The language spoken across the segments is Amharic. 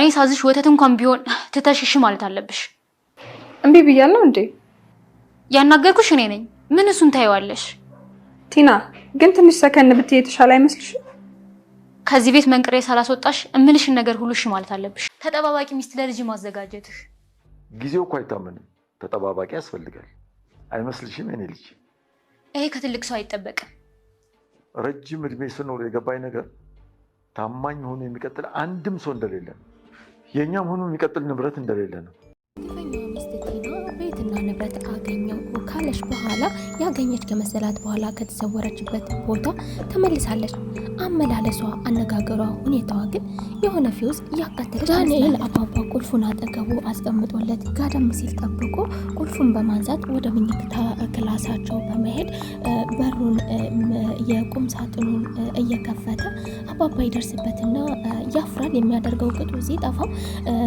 እኔ ሳዝሽ ወተት እንኳን ቢሆን ትተሽሽ ማለት አለብሽ። እምቢ ብያለሁ እንዴ? ያናገርኩሽ እኔ ነኝ። ምን እሱን ታይዋለሽ? ቲና ግን ትንሽ ሰከን ብትይ የተሻለ አይመስልሽም? ከዚህ ቤት መንቅሬ ሳላስወጣሽ እምልሽን ነገር ሁሉ እሺ ማለት አለብሽ። ተጠባባቂ ሚስት ለልጅ ማዘጋጀትሽ ጊዜው እኮ አይታመንም። ተጠባባቂ ያስፈልጋል አይመስልሽም? እኔ ልጅ ይሄ ከትልቅ ሰው አይጠበቅም። ረጅም እድሜ ስኖር የገባኝ ነገር ታማኝ ሆኖ የሚቀጥል አንድም ሰው እንደሌለ ነው። የኛም ሆኖ የሚቀጥል ንብረት እንደሌለ ነው። ሚስት ቲና ቤትና ንብረት አገኘው ካለች በኋላ ያገኘች ከመሰላት በኋላ ከተሰወረችበት ቦታ ተመልሳለች። አመላለሷ፣ አነጋገሯ፣ ሁኔታዋ ግን የሆነ ፊውዝ ያካተለች። ዳንኤል አባባ ቁልፉን አጠገቡ አስቀምጦለት ጋደም ሲል ጠብቆ ቁልፉን በማንሳት ወደ መኝታ ክላሳቸው በመሄድ በሩን የቁም ሳጥኑን እየከፈተ አባባ ይደርስበትና ያፍራል። የሚያደርገው ቅጡ ሲጠፋው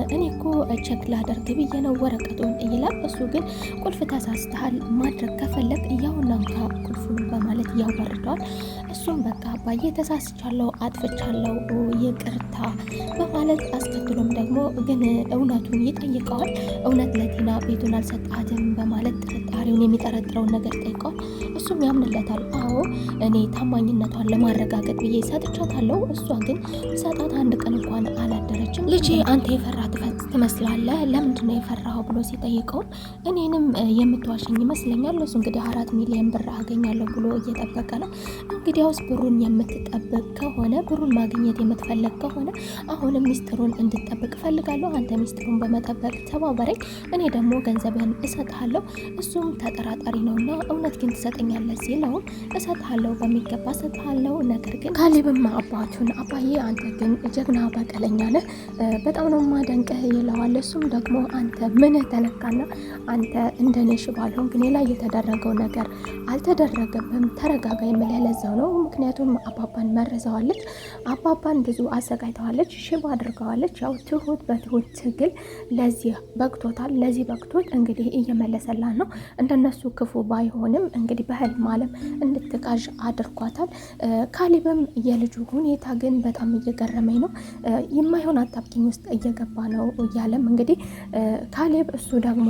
እኔ እኮ ቼክ ላደርግ ብዬ ነው ወረቀቱን ይላል። እሱ ግን ቁልፍ ተሳስተሃል፣ ማድረግ ከፈለግ ያውናንካ ቁልፉን በማለት ያዋርደዋል። እሱም በቃ አባዬ ተሳስቻለሁ፣ አጥፍቻለሁ፣ ይቅርታ በማለት አስከትሎም ደግሞ ግን እውነቱን ይጠይቀዋል። እውነት ለቲና ቤቱን አልሰጣትም በማለት ጥርጣሬውን የሚጠረጥረውን ነገር ጠይቀዋል። እሱም ያምንለታል። አዎ እኔ ታማኝነቷን ለማረጋገጥ ብዬ ሰጥቻታለሁ፣ እሷ ግን ሰጣት አንድ ቀን እንኳን አላደረችም። ልጄ አንተ የፈራ ትመስላለህ፣ ለምንድነው የፈራኸው ብሎ ሲጠይቀው እኔንም የምትዋሽኝ ይመስለኛል። እሱ እንግዲህ 4 ሚሊዮን ብር አገኛለሁ ብሎ እየጠበቀ ነው። እንግዲያውስ ብሩን የምትጠብቅ ከሆነ ብሩን ማግኘት የምትፈልግ ከሆነ አሁንም ሚስጥሩን እንድትጠብቅ እፈልጋለሁ። አንተ ሚስጥሩን በመጠበቅ ተባበረኝ፣ እኔ ደግሞ ገንዘብህን እሰጥሃለሁ። እሱም ተጠራጣሪ ነውና እውነት ግን ትሰጠኛለህ ሲለውም እሰጥሃለሁ፣ በሚገባ እሰጥሃለሁ። ነገር ግን ካሌብማ አባቱን አባዬ አንተ ግን ጀግና በቀለኛ ነህ፣ በጣም ነው ማደንቀህ ይለዋል። እሱም ደግሞ አንተ ምን ተነካና አንተ እንደኔ ሽባልሆን ግን ላይ የተደረገው ነገር አልተደረገብም፣ ተረጋጋ የምልህ ለዛው ነው። ምክንያቱም አባባን መርዘዋለች፣ አባባን ብዙ አዘጋጅተዋለች፣ ሽባ አድርገዋለች። ያው ትሁት በትሁት ትግል ለዚህ በቅቶታል። ለዚህ በቅቶት እንግዲህ እየመለሰላት ነው። እንደነሱ ክፉ ባይሆንም እንግዲህ በህልም ዓለም እንድትቃዥ አድርጓታል። ካሌብም የልጁ ሁኔታ ግን በጣም እየገረመኝ ነው፣ የማይሆን አጣብቂኝ ውስጥ እየገባ ነው እያለም እንግዲህ ካሌብ እሱ ደግሞ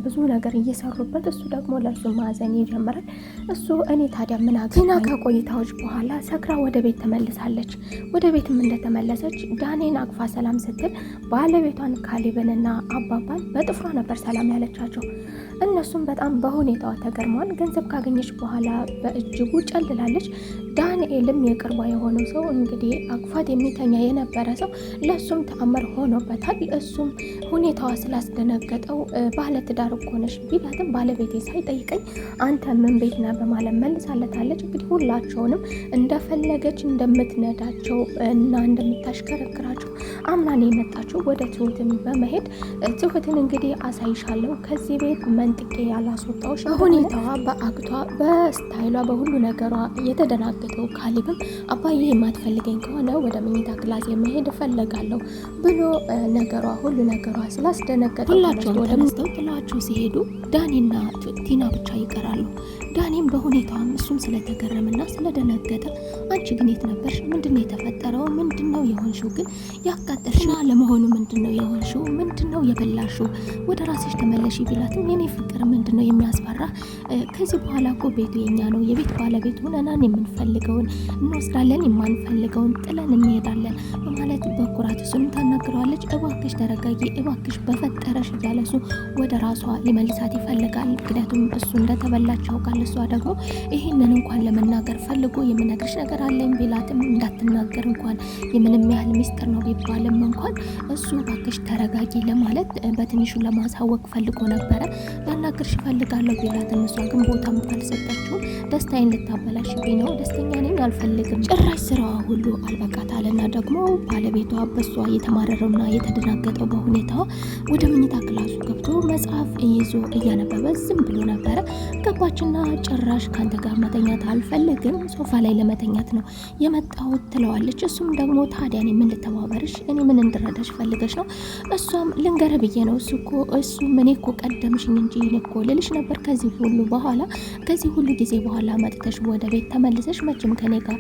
ብዙ ነገር እየሰሩበት እሱ ደግሞ ለእሱ ማዘን ይጀምራል። እሱ እኔ ታዲያ ምን ቲና ከቆይታዎች በኋላ ሰክራ ወደ ቤት ተመልሳለች። ወደ ቤትም እንደተመለሰች ዳኔን አቅፋ ሰላም ስትል ባለቤቷን ካሌብንና አባባን በጥፍሯ ነበር ሰላም ያለቻቸው። እነሱም በጣም በሁኔታዋ ተገርመዋል። ገንዘብ ካገኘች በኋላ በእጅጉ ጨልላለች። ዳንኤልም የቅርቧ የሆነው ሰው እንግዲህ አቅፋት የሚተኛ የነበረ ሰው ለእሱም ተአምር ሆኖበታል። እሱም ሁኔታዋ ስላስደነገጠው ባለትዳር እኮ ነሽ ቢላትም ባለቤቴ ሳይጠይቀኝ አንተ ምን ቤት ነህ በማለት መልሳለታለች። እንግዲህ ሁላቸውንም እንደፈለገች እንደምትነዳቸው እና እንደምታሽከረክራቸው አምናን የመጣችው ወደ ትሁትን በመሄድ ትሁትን እንግዲህ አሳይሻለሁ ከዚህ ቤት መንጥቄ ያላስወጣዎች በሁኔታዋ በአክቷ በስታይሏ በሁሉ ነገሯ የተደናገጠው ካሌብም አባዬ የማትፈልገኝ ከሆነ ወደ መኝታ ክላስ መሄድ እፈልጋለሁ ብሎ ነገሯ ሁሉ ነገሯ ስላስደነገጠ ሁላቸው ወደ መስተው ጥላቸው ሲሄዱ ዳኒና ቲና ብቻ ይቀራሉ። ዳኒም በሁኔታውም እሱም ስለተገረመና ስለደነገጠ አንቺ ግን የት ነበርሽ? ምንድነው የተፈጠረው? ምንድነው የሆንሽው? ግን ያቃጠልሽና ለመሆኑ ምንድነው የሆንሽው? ምንድነው የበላሽው? ወደ ራስሽ ተመለሺ ቢላትም የኔ ፍቅር ምንድነው የሚያስፈራ? ከዚህ በኋላ እኮ ቤቱ የኛ ነው። የቤት ባለቤት ሆነናን የምንፈልገውን እንወስዳለን፣ የማንፈልገውን ጥለን እንሄዳለን በማለት በኩራት እሱንም ታናግረዋለች። እባክሽ ተረጋጊ፣ እባክሽ በፈጠረሽ እያለ እሱ ወደ ራሷ ሊመልሳት ይፈልጋል። ምክንያቱም እሱ እንደተበላች ያውቃል። እሷ ደግሞ ይህንን እንኳን ለመናገር ፈልጎ የምነግርሽ ነገር አለኝ ቢላትም እንዳትናገር እንኳን የምንም ያህል ሚስጥር ነው ቢባልም እንኳን እሱ እባክሽ ተረጋጊ ለማለት በትንሹ ለማሳወቅ ፈልጎ ነበረ። ላናግርሽ እፈልጋለሁ ቢላትም እሷ ግን ቦታም ካልሰጠችው ደስታዬን ልታበላሽብኝ ነው፣ ደስተኛ ነኝ አልፈልግም፣ ጭራሽ ስራዋ ሁሉ አልበቃታልና ደግሞ ባለቤቷ በሷ የተማረረውና የተደናገጠው በሁኔታዋ ወደ መኝታ ክላሱ ገብቶ መጽሐፍ ይዞ እያነበበ ዝም ብሎ ነበረ። ገባችና ጭራሽ ካንተ ጋር መተኛት አልፈልግም፣ እሱም ሶፋ ላይ ለመተኛት ነው የመጣሁት ትለዋለች። እሱም ደግሞ ታዲያ እኔ ምን ልተባበርሽ? እኔ ምን እንድረዳሽ ፈልገሽ ነው? እሷም ልንገረ ብዬ ነው እሱ እኔ እኮ ቀደምሽኝ እንጂ እኮ ልልሽ ነበር ከዚህ ሁሉ ጊዜ በኋላ መጥተሽ ወደ ቤት ተመልሰሽ መቼም ከኔ ጋር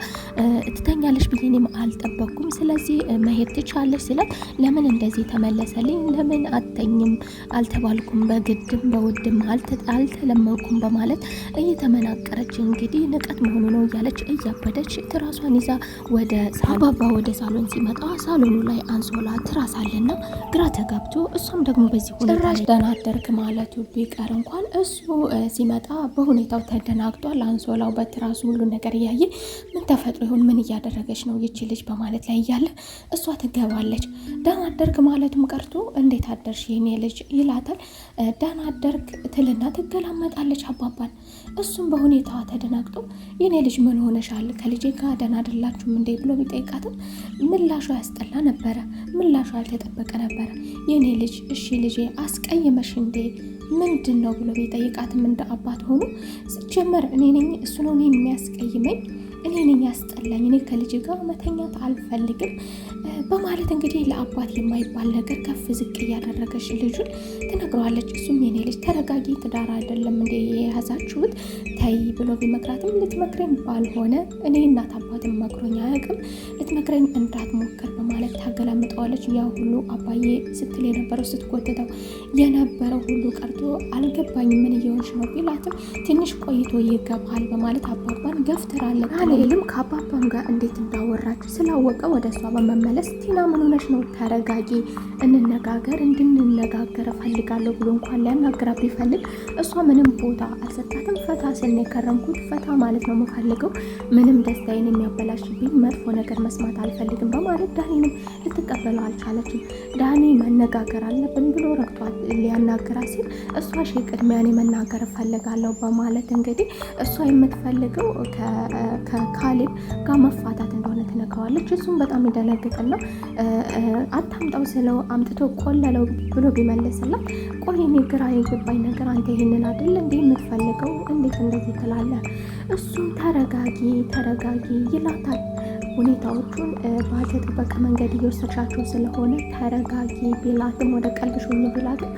ትተኛለሽ ብዬ እኔም አልጠበቅኩም። ስለዚህ መሄድ ትቻለሽ ሲላት ለምን እንደዚህ ተመለሰልኝ? ለምን አተኝም አልተባልኩም፣ በግድም በውድም አልተለመንኩም በማለት እየተመናቀረች እንግዲህ ንቀት መሆኑ ነው እያለች እያበደች ትራሷን ይዛ ወደ ሳሎን ሲመጣ ሳሎኑ ላይ አንሶላ ትራስ አለና ግራ ተጋብቶ እሷም ደግሞ በዚህ ሁኔታ ደህና አደርክ ማለቱ ቢቀር እንኳን እሱ ሲመጣ በሁኔታው ተደናግጧል። አንሶላው በትራሱ ሁሉ ነገር እያየ ምን ተፈጥሮ ይሆን ምን እያደረገች ነው ይቺ ልጅ በማለት ላይ እያለ እሷ ትገባለች። ደህና አደርክ ማለቱም ቀርቶ እንዴት አደርሽ የኔ ልጅ ይላታል። ደህና አደርክ ትልና ትገላመጣለች አባባን። እሱም በሁኔታዋ ተደናግጦ የኔ ልጅ ምን ሆነሻል ከልጄ ጋር ደህና አይደላችሁም እንዴ ብሎ ቢጠይቃትም ምላሿ ያስጠላ ነበረ። ምላሿ ያልተጠበቀ ነበረ። የኔ ልጅ እሺ ልጄ አስቀይመሽ እንዴ ምንድን ነው ብሎ ቢጠይቃትም እንደ አባት ሆኖ ሲጀመር እኔ ነኝ እሱ ነው እኔን የሚያስቀይመኝ እኔ ነኝ ያስጠላኝ እኔ ከልጅ ጋር መተኛት አልፈልግም በማለት እንግዲህ ለአባት የማይባል ነገር ከፍ ዝቅ እያደረገች ልጁን ትነግረዋለች። እሱም የኔ ልጅ ተረጋጊ፣ ትዳር አይደለም እንደ የያዛችሁት ተይ ብሎ ቢመክራትም ልትመክረኝ ባልሆነ እኔ እናት አባትም መክሮኝ አያውቅም ልትመክረኝ እንዳትሞክር በማለት ታገላምጠዋለች። ያ ሁሉ አባዬ ስትል የነበረው ስትጎትተው የነበረው ሁሉ ቀርቶ አልገባኝ ምን እየሆንሽ ነው ቢላትም ትንሽ ቆይቶ ይገባል በማለት አባባን ገፍትራለች። ዳንኤልም ከአባባም ጋር እንዴት እንዳወራች ስላወቀ ወደ እሷ በመመለስ ቲና ምን ሆነሽ ነው? ተረጋጊ፣ እንድንነጋገር እፈልጋለሁ ብሎ እንኳን ሊያናግራት ቢፈልግ እሷ ምንም ቦታ አልሰጣትም። ፈታ ስል የከረምኩት ፈታ ማለት ነው የምፈልገው፣ ምንም ደስታዬን የሚያበላሽብኝ መጥፎ ነገር መስማት አልፈልግም በማለት ዳኒንም ልትቀበለው አልቻለችም። ዳኒ መነጋገር አለብን ብሎ ረግጧት ሊያናግራት ሲል እሷ ቅድሚያ እኔ መናገር እፈልጋለሁ በማለት እንግዲህ እሷ የምትፈልገው ከካሌብ ጋር መፋታት እንደሆነ ትነግረዋለች። እሱም በጣም ይደነግጥና አታምጣው ስለው አምጥቶ ቆለለው ብሎ ቢመልስላት ቆይ እኔ ግራ የገባኝ ነገር አንተ ይሄንን አይደል እንዴ የምትፈልገው? እንዴት እንደዚህ ትላለህ? እሱም ተረጋጊ ይላታል። ሁኔታዎቹን ባልተጠበቀ መንገድ እየወሰድሻቸው ስለሆነ ተረጋጊ ቢላትም ወደ ቀልብሽ ሁኚ ቢላትም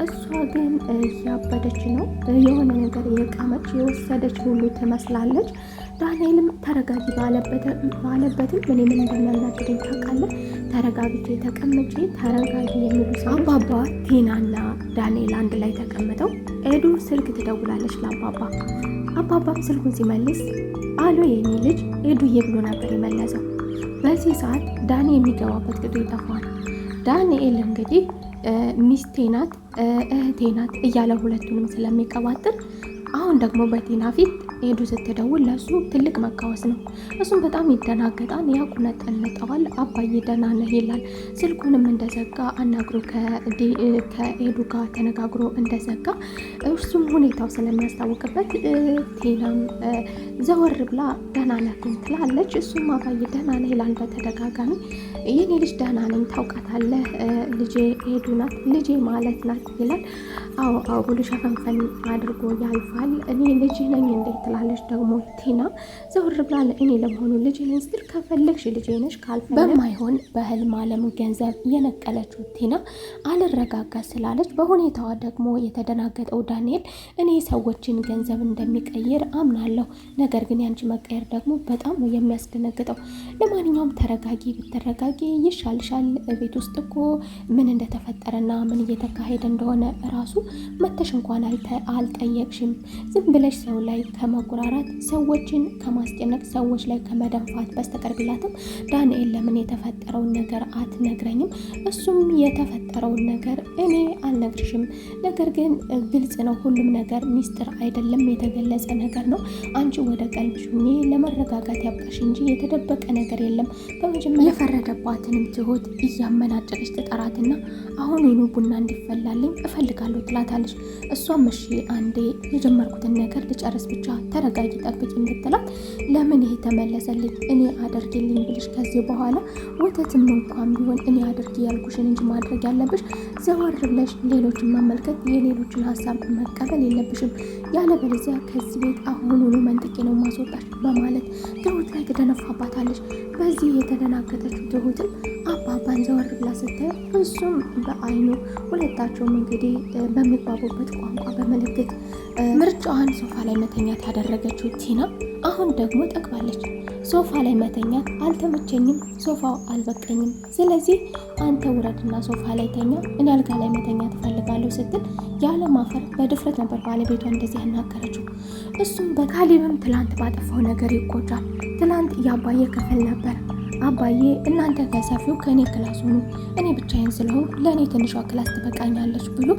እሷ ግን እያበደች ነው። የሆነ ነገር የቃመች የወሰደች ሁሉ ትመስላለች። ዳንኤልም ተረጋጊ ባለበትም ምን እንደሚያናድደኝ ታውቃለህ? ተረጋግቼ ተቀምጬ ተረጋጊ የሚሉ ሰው አባባ ቲናና ዳንኤል አንድ ላይ ተቀምጠው ኤዱ ስልክ ትደውላለች ለአባባ። አባባም ስልኩን ሲመልስ አሎ የኔ ልጅ ኤዱዬ ብሎ ነበር የመለሰው። በዚህ ሰዓት ዳኒ የሚገባበት ቅጡ ይጠፋል። ዳንኤል እንግዲህ ሚስቴ ናት እህቴ ናት እያለ ሁለቱንም ስለሚቀባጥር አሁን ደግሞ በቲና ፊት ኤዱ ስትደውል ለሱ ትልቅ መቃወስ ነው። እሱም በጣም ይደናገጣል፣ ያቁነጠነጠዋል። አባዬ ደህና ነህ ይላል። ስልኩንም እንደዘጋ አናግሮ ከኤዱ ጋር ተነጋግሮ እንደዘጋ እሱም ሁኔታው ስለሚያስታውቅበት ቲናም ዘወር ብላ ደህና ነህ ትላለች። እሱም አባዬ ደህና ነህ ይላል በተደጋጋሚ። የኔ ልጅ ደህና ነኝ ታውቃታለህ፣ ልጄ ኤዱ ናት ልጄ ማለት ናት ይላል። አዎ ብሎ ሸፈንፈን አድርጎ ያልፋል። እኔ ልጅ ነኝ እንዴት ትላለች ደግሞ ቲና ዘውር ብላ እኔ ለመሆኑ ልጅ ነኝ ስትል ከፈለግሽ ልጅ ነሽ ካልፈለግሽ በማይሆን በህልም ዓለም ገንዘብ የነቀለችው ቲና አልረጋጋ ስላለች በሁኔታዋ ደግሞ የተደናገጠው ዳንኤል እኔ ሰዎችን ገንዘብ እንደሚቀይር አምናለሁ፣ ነገር ግን ያንቺ መቀየር ደግሞ በጣም ነው የሚያስደነግጠው። ለማንኛውም ተረጋጊ ብትረጋጊ ይሻልሻል። ቤት ውስጥ እኮ ምን እንደተፈጠረና ምን እየተካሄደ እንደሆነ ራሱ መተሽ እንኳን አልጠየቅሽም። ዝም ብለሽ ሰው ላይ ከመጉራራት ሰዎችን ከማስጨነቅ ሰዎች ላይ ከመደንፋት በስተቀር ቢላትም ዳንኤል ለምን የተፈጠረውን ነገር አትነግረኝም? እሱም የተፈጠረውን ነገር እኔ አልነግርሽም፣ ነገር ግን ግልጽ ነው ሁሉም ነገር ሚስጥር አይደለም የተገለጸ ነገር ነው። አንቺ ወደ ቀልብሽ ሁኚ፣ ለመረጋጋት ያብቃሽ እንጂ የተደበቀ ነገር የለም። በመጀመሪያ የፈረደባትንም ትሁት እያመናጨቀች ትጠራትና አሁን ቡና እንዲፈላልኝ እፈልጋለሁ ትላታለች። እሷም እሺ አንዴ የጀመርኩትን ነገር ልጨርስ ብቻ ተረጋጊ ጠብቂኝ ብትላት ለምን ይሄ ተመለሰልኝ እኔ አደርግልኝ ብልሽ ከዚህ በኋላ ወተትም እንኳን ቢሆን እኔ አድርጊ ያልኩሽን እንጂ ማድረግ ያለብሽ ዘወር ብለሽ ሌሎችን መመልከት የሌሎችን ሀሳብ መቀበል የለብሽም ያለበለዚያ ከዚህ ቤት አሁኑኑ መንጥቄ ነው ማስወጣሽ በማለት ትሁት ላይ ትደነፋባታለች። በዚህ የተደናገጠችው ትሁትም አባባን ዘወር ብላ ስታየው እሱም በአይኑ ሁለታቸውም እንግዲህ በሚግባቡበት ቋንቋ በምልክት ምርጫዋን ሶፋ ላይ መተኛት ያደረገችው ቲና አሁን ደግሞ ጠግባለች። ሶፋ ላይ መተኛት አልተመቸኝም፣ ሶፋው አልበቀኝም፣ ስለዚህ አንተ ውረድና ሶፋ ላይ ተኛ፣ እኔ አልጋ ላይ መተኛት እፈልጋለሁ ስትል ያለ ማፈር በድፍረት ነበር ባለቤቷ እንደዚህ ያናገረችው። እሱም በካሌብም ትላንት ባጠፋው ነገር ይቆጫል። ትላንት ያባየ ክፍል ነበር። አባዬ እናንተ ከሰፊው ከእኔ ክላስ ሆኑ፣ እኔ ብቻዬን ስለሆን ለእኔ ትንሿ ክላስ ትበቃኛለች ብሎ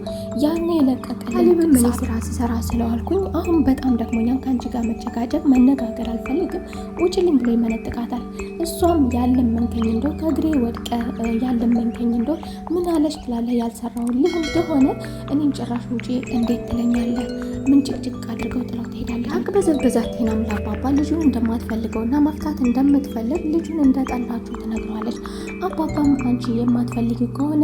ያኔ የለቀቀ ካሌብም እኔ ስራ ስሰራ ስለዋልኩኝ አሁን በጣም ደክሞኛል፣ ከአንቺ ጋር መጨቃጨቅ መነጋገር አልፈልግም፣ ውጭልኝ ብሎ ይመነጥቃታል። እሷም ያለመንከኝ እንደው ከእግሬ ወድቀ ያለመንከኝ እንደው ምን አለች ትላለህ፣ ያልሰራሁልህ እንደሆነ እኔም ጭራሽ ውጪ እንዴት ትለኛለህ? ምን ጭቅጭቅ አድርገው ጥለው ትሄዳለህ። አቅበዘበዛት ቴናም ለአባባ ልጁን እንደማትፈልገውና መፍታት እንደምትፈልግ ልጁን እንደጠላችሁ ትነግረዋለች። አባባም አንቺ የማትፈልጊው ከሆነ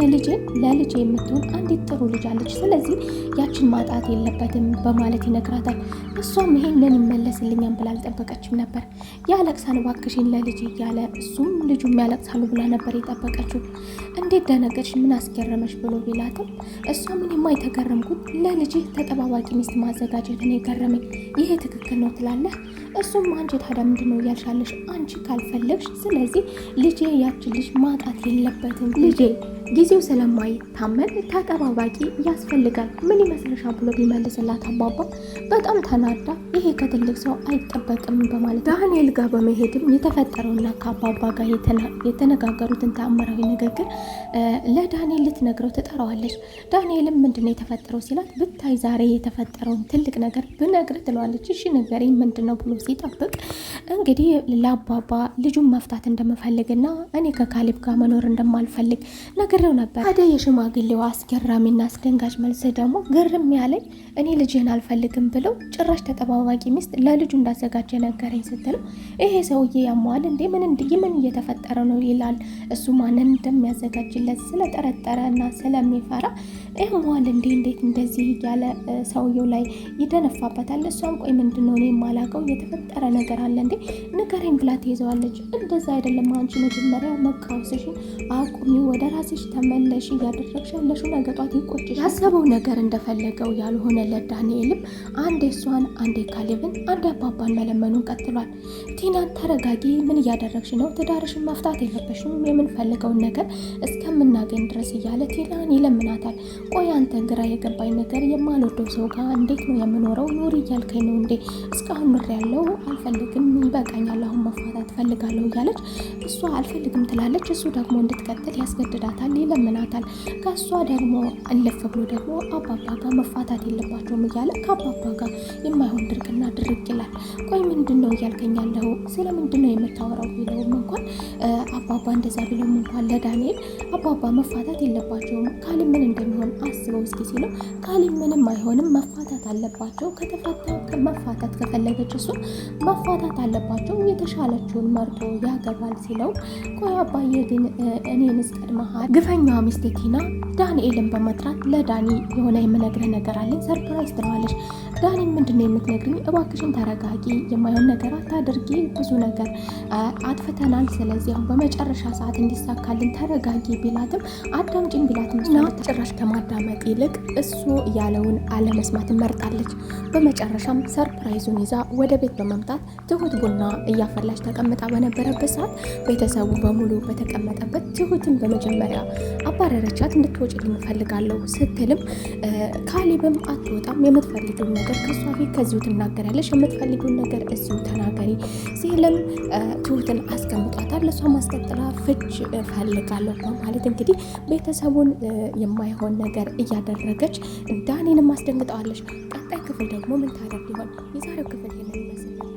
ለልጄ የምትሆን አንዲት ጥሩ ልጅ አለች፣ ስለዚህ ያችን ማጣት የለበትም በማለት ይነግራታል። እሷም ይሄንን ይመለስልኛም ብላ አልጠበቀችም ነበር። ያለቅሳል እባክሽን ለልጅ እያለ እሱም ልጁም ያለቅሳሉ ብላ ነበር የጠበቀችው። እንዴት ደነገጥሽ ምን አስገረመሽ ብሎ ቢላትም እሷ ምን የማይተገረምኩት ለልጅ ተጠባባቂ ሚስት ማዘጋጀት ነው የገረመኝ፣ ይሄ ትክክል ነው ትላለህ። እሱም አንቺ ታዲያ ምንድን ነው እያልሻለሽ? አንቺ ካልፈለግሽ ስለዚህ ልጄ ያችን ልጅ ማጣት የለበትም፣ ልጄ ጊዜው ስለማይታመን ተጠባባቂ ያስፈልጋል፣ ምን ይመስልሻል ብሎ ቢመልስላት አባባ በጣም ተናዳ ይሄ ከትልቅ ሰው አይጠበቅም በማለት ዳንኤል ጋር በመሄድም የተፈጠረውና ከአባባ ጋር የተነጋገሩትን ተአምራዊ ንግግር ለዳንኤል ልትነግረው ትጠራዋለች። ዳንኤልም ምንድነው የተፈጠረው ሲላት ብታይ ዛሬ የተፈጠረውን ትልቅ ነገር ብነግር ትለዋለች። እሺ ንገሪኝ ምንድነው ብሎ ሲጠብቅ እንግዲህ ለአባባ ልጁን መፍታት እንደምፈልግና እኔ ከካሌብ ጋር መኖር እንደማልፈልግ ነግሬው ነበር። ታዲያ የሽማግሌው አስገራሚና አስደንጋጭ መልስ ደግሞ ግርም ያለኝ እኔ ልጅህን አልፈልግም ብለው ጭራሽ ተጠባባቂ ሚስት ለልጁ እንዳዘጋጀ ነገረኝ ስትለው ይሄ ሰውዬ ያሟል እንዴ ምን እየተፈጠረ ነው ይላል። እሱ ማንን እንደሚያዘጋጅለት ስለጠረጠረ እና ስለሚፈራ ያሟል እንዴ እንዴት እንደዚህ እያለ ሰውየው ላይ ይደነፋበታል። እሷም ቆይ ምንድነው እኔ የማላውቀው የተፈጠረ ነገር አለ እንዴ ንገረኝ ብላ ትይዘዋለች። እንደዛ አይደለም አንቺ መጀመሪያ መቃወስሽን አቁሚ፣ ወደ ራስሽ ተመለሽ፣ እያደረግሽ ያለሽው ነገ ጧት ይቆጭሽ። ያሰበው ነገር እንደፈለገው ያልሆነለት ዳንኤልም አንዴ እሷን አንዴ ካሌብን አንዴ አባባን መለመኑን ቀጥሏል። ቲናን ተረጋጊ፣ ምን እያደረግሽ ነው? ትዳርሽን መፍታት የለበሽም፣ የምንፈልገውን ነገር እስከምናገኝ ድረስ እያለ ቲናን ይለምናታል። ቆይ አንተ ግራ የገባኝ ነገር የማልወደው ሰው ጋር እንዴት ነው የምኖረው? ኑሪ እያልከኝ ነው እንዴ? እስካሁን ኑር ያለው አልፈልግም፣ ይበቃኛል፣ አሁን መፋታት ፈልጋለሁ እያለች እሷ አልፈልግም ትላለች። እሱ ደግሞ እንድትቀጥል ያስገድዳታል፣ ይለምናታል። ከእሷ ደግሞ አለፈ ብሎ ደግሞ አባባ ጋር መፋታት የለባቸውም እያለ ከአባባ ጋር የማይሆን ድርቅና ድርቅ ይላል። ቆይ ምንድን ነው እያልከኝ ያለው? ስለ ምንድን ነው የምታወራው ቢለውም እንኳን አባባ እንደዛ ቢለውም እንኳን ለዳንኤል አባባ መፋታት የለባቸውም ካሌብ ምን እንደሚሆን አስበው እስኪ ሲለው ካሌብ ምንም አይሆንም፣ መፋታት አለባቸው፣ ከተፋታ መፋታት ከፈለገች እሱ መፋታት አለባቸው፣ የተሻለችውን መርጦ ያገባል ሲለው ቆይ አባዬ ግን እኔን እስቀድመሃል። ግፈኛዋ ሚስት ቲና ዳንኤልን በመጥራት ለዳኒ የሆነ የምነግርህ ነገር አለኝ ሰርፕራይዝ ትለዋለች። ዳኒ ምንድነው የምትነግርኝ? እባክሽን ተረጋጊ፣ የማይሆን ነገር አታድርጊ፣ ብዙ ነገር አጥፍተናል፣ ስለዚህ አሁን በመጨረሻ ሰዓት እንዲሳካልን ተረጋጊ ቢላትም አዳምጪኝ ቢላትም እና ጭራሽ ከማዳመጥ ይልቅ እሱ ያለውን አለመስማት መርጣለች። በመጨረሻም ሰርፕራይዙን ይዛ ወደ ቤት በመምጣት ትሁት ቡና እያፈላች ተቀምጣ በነበረበት ሰዓት ቤተሰቡ በሙሉ በተቀመጠበት ትሁትን በመጀመሪያ አባረረቻት። እንድትወጪልኝ እፈልጋለሁ ስትልም ካሌብም አትወጣም፣ የምትፈልጊውን ነገር ከሷ ፊት ከዚሁ ትናገራለች፣ የምትፈልጊውን ነገር እዚሁ ተናገሪ ሲልም ትሁትን አስቀምጧታል። ለሷ ማስቀጥላ ፍች እፈልጋለሁ በማለት እንግዲህ ቤተሰቡን የማይሆን ነገር እያደረገች ዳኒንም አስደንግጠዋለች። ቀጣይ ክፍል ደግሞ ምን ታደርግ ይሆን? የዛሬው ክፍል ይመስላል።